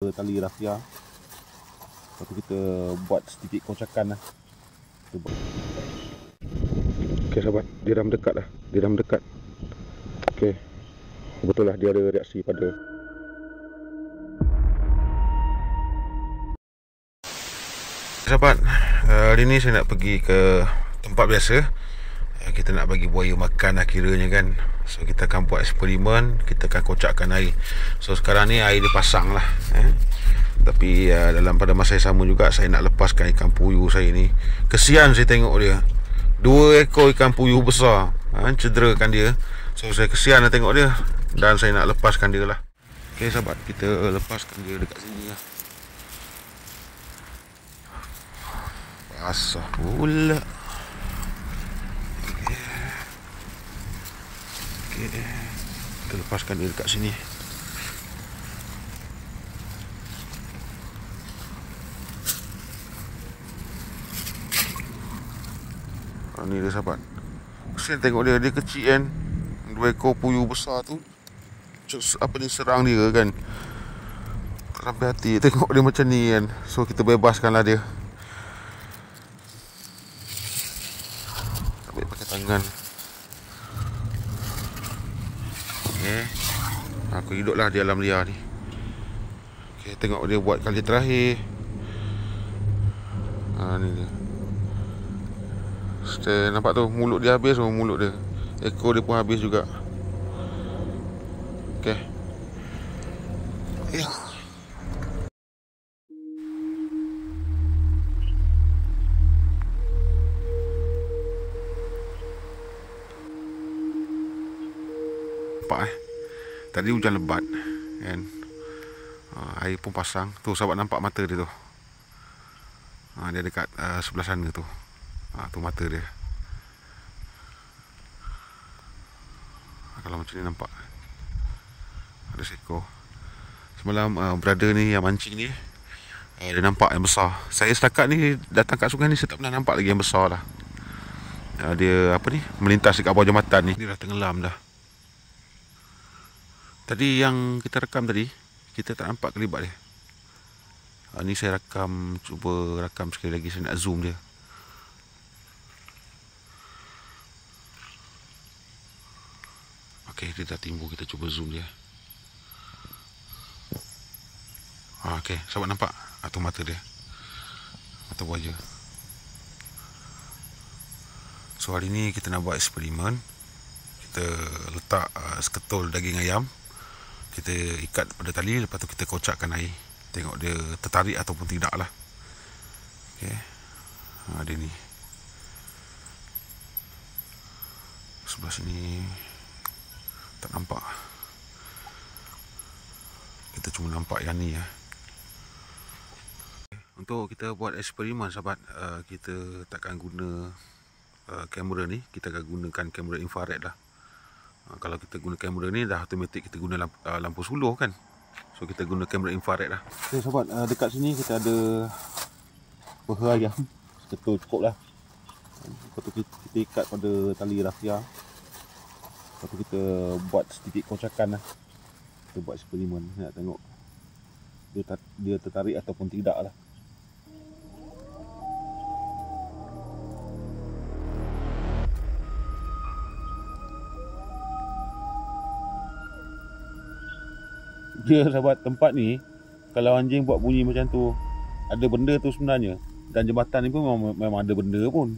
pada tali rafia. Lepas tu kita buat sedikit kocakan lah. Okey sahabat, dia dah mendekat dah. Dia dah mendekat. Okey. Betul lah dia ada reaksi pada. Sahabat, hari ni saya nak pergi ke tempat biasa. Kita nak bagi buaya makan lah kiranya kan. So kita akan buat eksperimen. Kita akan kocakkan air. So sekarang ni air dia pasang lah. Tapi dalam pada masa yang sama juga saya nak lepaskan ikan puyuh saya ni. Kesian saya tengok dia. 2 ekor ikan puyuh besar, cederakan dia. So saya kesian nak tengok dia. Dan saya nak lepaskan dia lah. Okay sahabat, kita lepaskan dia dekat sini lah. Basah pula. Okay. Kita lepaskan dia dekat sini. Ni dia sahabat. Kesian tengok dia. Dia kecil kan. 2 ekor puyuh besar tu. Apa ni, serang dia kan. Sampai hati tengok dia macam ni kan. So kita bebaskanlah dia. Ambil pakai tangan. Okay. Aku hiduplah di alam liar ni. Okay, tengok dia buat kali terakhir. Ni dia. Nampak tu mulut dia habis. Mulut dia, ekor dia pun habis juga. Okay. Ya. Nampak tadi hujan lebat kan. Air pun pasang. Tu sahabat nampak mata dia tu. Dia dekat sebelah sana tu. Tu mata dia. Kalau macam ni nampak ada seekor. Semalam brother ni yang mancing ni, dia nampak yang besar. Saya setakat ni datang kat sungai ni, saya tak pernah nampak lagi yang besar lah. Dia apa ni, melintas dekat bawah jambatan ni. Dia dah tenggelam dah. Tadi yang kita rekam tadi, kita tak nampak kelibat dia. Ni saya rakam, cuba rakam sekali lagi. Saya nak zoom dia. Okay, dia dah timbul. Kita cuba zoom dia. Okay, sahabat nampak? Itu mata dia. Mata buaya. So hari ni kita nak buat eksperimen. Kita letak seketul daging ayam. Kita ikat pada tali. Lepas tu kita kocakkan air. Tengok dia tertarik ataupun tidak lah. Okay. Dia ni. Sebelah sini tak nampak. Kita cuma nampak yang ni ya. Untuk kita buat eksperimen sahabat, kita takkan guna kamera ni. Kita akan gunakan kamera infrared lah. Kalau kita guna kamera ni dah automatik kita guna lampu suluh kan. So kita guna kamera infrared lah. Okay sahabat, dekat sini kita ada peha ayam. Seketul cukup lah. Lepas tu kita ikat pada tali rafia. Lepas tu kita buat sedikit kocakan lah. Kita buat eksperimen. Nak tengok dia tertarik ataupun tidak lah. Dia sahabat, tempat ni kalau anjing buat bunyi macam tu, ada benda tu sebenarnya. Dan jambatan ni pun memang ada benda pun.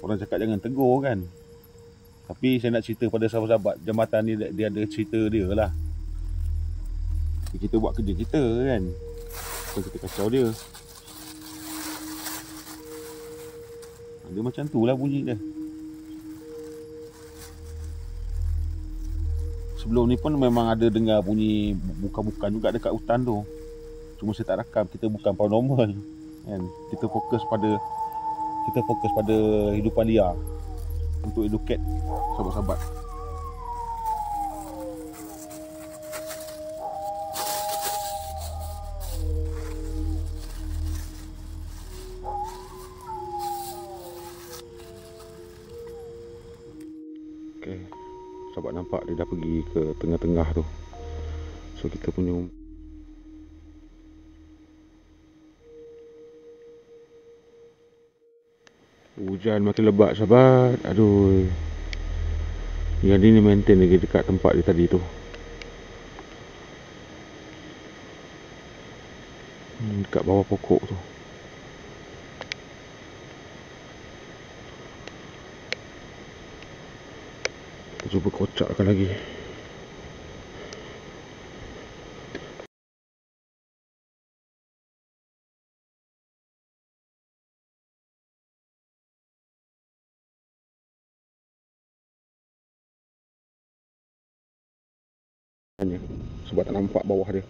Orang cakap jangan tegur kan. Tapi saya nak cerita pada sahabat-sahabat, jambatan ni dia ada cerita dia lah. Kita buat kerja kita kan. So kita kacau dia. Dia macam tu lah bunyi dia. Sebelum ni pun memang ada dengar bunyi bukan-bukan juga dekat hutan tu. Cuma saya tak rakam, kita bukan paranormal kan. Kita fokus pada hidupan liar. Untuk educate sahabat-sahabat. Okay, sahabat nampak dia dah pergi ke tengah-tengah tu. So kita punya Hujan makin lebat sahabat. Aduh. Yang ni maintain lagi dekat tempat dia tadi tu. Dekat bawah pokok tu. Kita cuba kocakkan lagi. Sebab tak nampak bawah dia.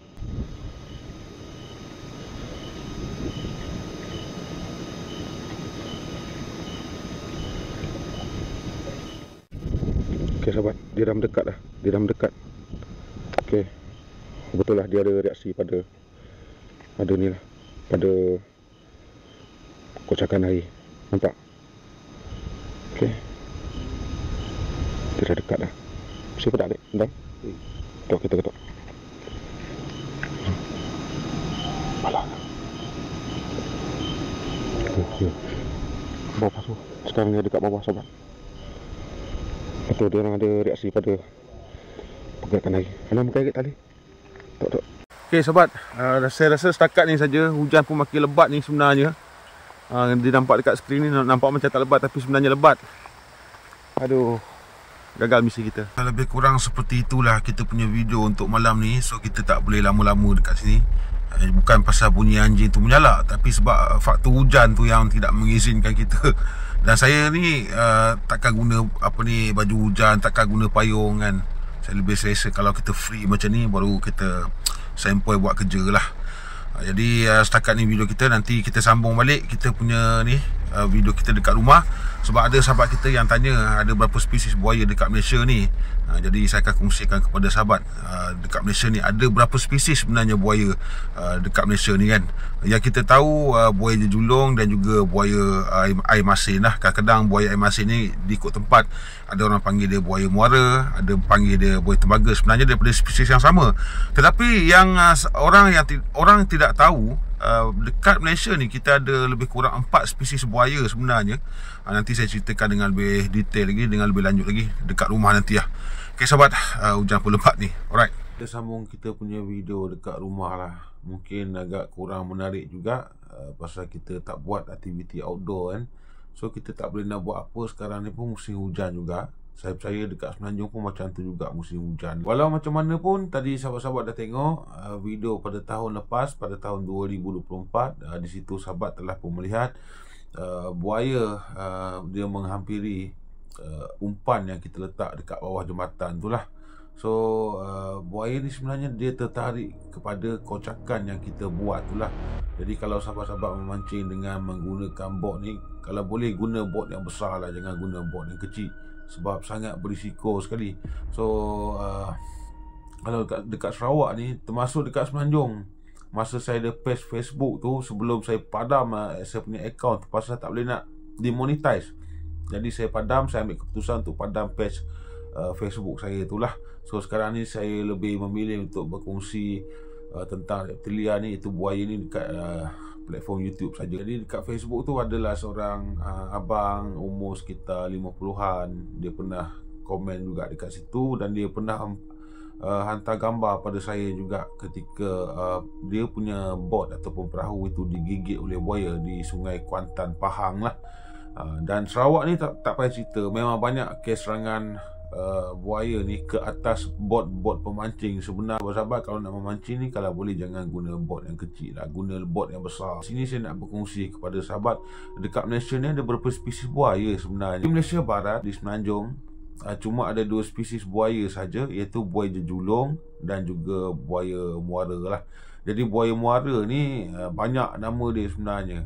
Okey sahabat, dia dah mendekat dah. Dia dah mendekat. Okey. Betul lah dia ada reaksi pada ni lah. Pada kocakan air. Nampak? Okey. Dia dah dekat dah. Siapa tak, Dek? Entah. Ketuk, kita ketuk. Alah. Okey. Bawah tu. Sekarang dia dekat bawah sahabat. Betul dia orang ada reaksi pada pergerakan air. Alam menggigit tali. Tok. Okey sahabat, saya rasa setakat ni saja. Hujan pun makin lebat ni sebenarnya. Dia nampak dekat skrin ni nampak macam tak lebat tapi sebenarnya lebat. Aduh. Gagal misi kita. Lebih kurang seperti itulah kita punya video untuk malam ni. So kita tak boleh lama-lama dekat sini. Bukan pasal bunyi anjing tu menyalak, tapi sebab faktor hujan tu yang tidak mengizinkan kita. Dan saya ni takkan guna baju hujan, takkan guna payung kan. Saya lebih selesa kalau kita free macam ni, baru kita sempoi buat kerja lah. Jadi setakat ni video kita. Nanti kita sambung balik kita punya ni video kita dekat rumah. Sebab ada sahabat kita yang tanya ada berapa spesies buaya dekat Malaysia ni. Jadi saya akan kongsikan kepada sahabat dekat Malaysia ni ada berapa spesies sebenarnya buaya dekat Malaysia ni kan. Yang kita tahu buaya jejulung dan juga buaya air masin lah. Kadang-kadang buaya air masin ni diikut tempat. Ada orang panggil dia buaya muara, ada panggil dia buaya tembaga. Sebenarnya daripada spesies yang sama. Tetapi yang orang tidak tahu, dekat Malaysia ni kita ada lebih kurang 4 spesies buaya sebenarnya. Nanti saya ceritakan dengan lebih detail lagi, dengan lebih lanjut lagi dekat rumah nanti lah. Okay sahabat, hujan pun lebat ni. Alright, kita sambung kita punya video dekat rumah lah. Mungkin agak kurang menarik juga pasal kita tak buat aktiviti outdoor kan. So kita tak boleh nak buat apa. Sekarang ni pun musim hujan juga. Saya percaya dekat Semenanjung pun macam tu juga musim hujan. Walau macam mana pun, tadi sahabat-sahabat dah tengok video pada tahun lepas, pada tahun 2024. Di situ sahabat telah pun melihat buaya dia menghampiri umpan yang kita letak dekat bawah jambatan tu lah. So buaya ni sebenarnya dia tertarik kepada kocakan yang kita buat tu lah. Jadi kalau sahabat-sahabat memancing dengan menggunakan bot ni, kalau boleh guna bot yang besar lah, jangan guna bot yang kecil. Sebab sangat berisiko sekali. So kalau dekat Sarawak ni, termasuk dekat Semenanjung, masa saya ada page Facebook tu, sebelum saya padam saya punya account tu pasal tak boleh nak demonetize. Jadi saya padam, saya ambil keputusan untuk padam page Facebook saya itulah. So sekarang ni saya lebih memilih untuk berkongsi tentang reptilia ni, itu buaya ni dekat platform YouTube saja. Jadi dekat Facebook tu adalah seorang abang umur sekitar 50-an. Dia pernah komen juga dekat situ dan dia pernah hantar gambar pada saya juga ketika dia punya bot ataupun perahu itu digigit oleh buaya di Sungai Kuantan, Pahang lah. Dan Sarawak ni tak payah cerita, memang banyak kes serangan buaya ni ke atas bot-bot pemancing. Sebenarnya sahabat, kalau nak memancing ni, kalau boleh jangan guna bot yang kecil lah, guna bot yang besar. Sini saya nak berkongsi kepada sahabat, dekat Malaysia ni ada beberapa spesies buaya sebenarnya. Di Malaysia Barat, di Semenanjung, cuma ada 2 spesies buaya saja, iaitu buaya jejulung dan juga buaya muara lah. Jadi buaya muara ni banyak nama dia sebenarnya.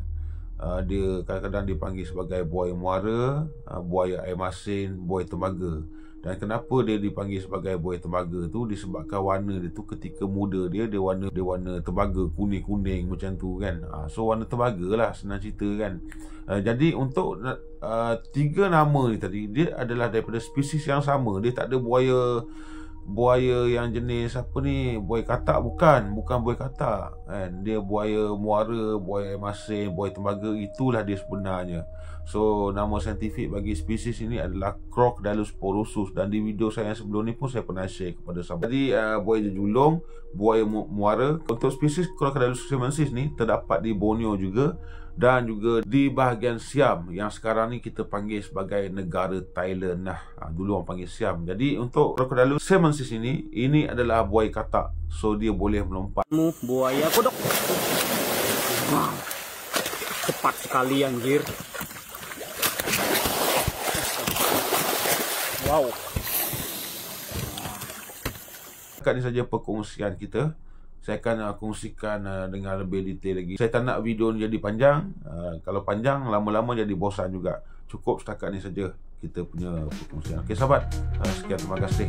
Dia kadang-kadang dipanggil sebagai buaya muara, buaya air masin, buaya tembaga. Dan kenapa dia dipanggil sebagai buaya tembaga tu, disebabkan warna dia tu ketika muda dia warna tembaga, kuning-kuning macam tu kan. So warna tembaga lah, senang cerita kan. Jadi untuk 3 nama ni tadi, dia adalah daripada spesies yang sama. Dia tak ada buaya buaya yang jenis apa ni, buaya katak, bukan buaya katak kan. Dia buaya muara, buaya masin, buaya tembaga, itulah dia sebenarnya. So nama saintifik bagi spesies ini adalah Crocodylus porosus, dan di video saya yang sebelum ni pun saya pernah share kepada sahabat. Jadi buaya jejulung, buaya muara. Untuk spesies Crocodylus siamensis ni terdapat di Borneo juga, dan juga di bahagian Siam yang sekarang ni kita panggil sebagai negara Thailand lah. Dulu orang panggil Siam. Jadi untuk Crocodylus siamensis ini adalah buaya katak. So dia boleh melompat. Buaya kodok. Cepat sekali anjir. Wow. Ini saja perkongsian kita. Saya akan kongsikan dengan lebih detail lagi. Saya tak nak video ni jadi panjang. Kalau panjang, lama-lama jadi bosan juga. Cukup setakat ni saja kita punya perkongsian. Okey sahabat, sekian, terima kasih.